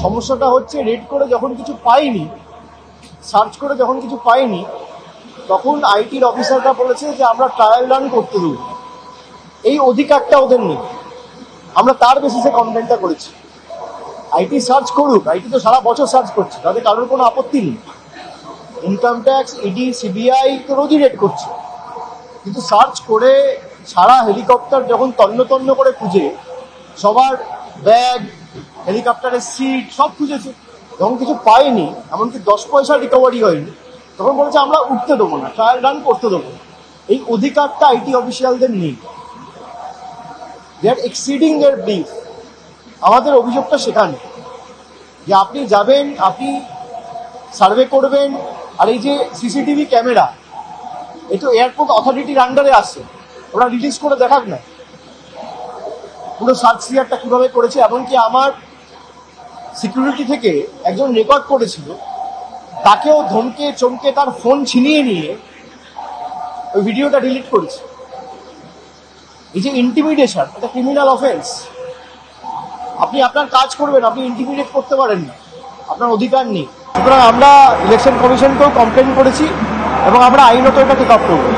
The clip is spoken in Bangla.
সমস্যাটা হচ্ছে রেড করে যখন কিছু পাইনি, সার্চ করে যখন কিছু পাইনি, তখন আইটির অফিসাররা বলেছে যে আমরা ট্রায়াল রান করতে দেব। এই অধিকারটা ওদের নেই। আমরা তার বেসিসে কমপ্লেনটা করেছি। আইটি সার্চ করুক, আইটি তো সারা বছর সার্চ করছে, তাদের কারোর কোনো আপত্তি নেই। ইনকাম ট্যাক্স, ইডি, সিবিআই তো রোজই রেড করছে, কিন্তু সার্চ করে সারা হেলিকপ্টার যখন তন্ন তন্ন করে খুঁজে, সবার ব্যাগ, হেলিকপ্টারের সিট সব খুঁজেছে, যখন কিছু পায়নি, এমনকি 10 পয়সা রিকভারি হয়নি, তখন বলেছে আমরা উঠতে দেবো না, ট্রায়াল রান করতে দেবো না। এই অধিকারটা আইটি অফিসিয়ালদের নেই। দে আর এক্সিডিং দেয়ার ব্রিফ। আমাদের অভিযোগটা সেখানে যে আপনি যাবেন, আপনি সার্ভে করবেন, আর এই যে সিসিটিভি ক্যামেরা, এ তো এয়ারপোর্ট অথরিটির আন্ডারে আসছে, ওরা রিলিজ করে দেখাক না পুরো সার্চ সিয়ারটা কীভাবে করেছে। এমনকি আমার সিকিউরিটি থেকে একজন রেকর্ড করেছিল, তাকেও ধমকে চমকে তার ফোন ছিনিয়ে নিয়ে ওই ভিডিওটা ডিলিট করেছে। এই যে ইন্টিমিডেশন, এটা ক্রিমিনাল অফেন্স। আপনি আপনার কাজ করবেন, আপনি ইন্টিমিডেট করতে পারেন না, আপনার অধিকার নেই। সুতরাং আমরা ইলেকশন কমিশনকেও কমপ্লেন করেছি এবং আমরা আইনত এটা টেক আপ করবো।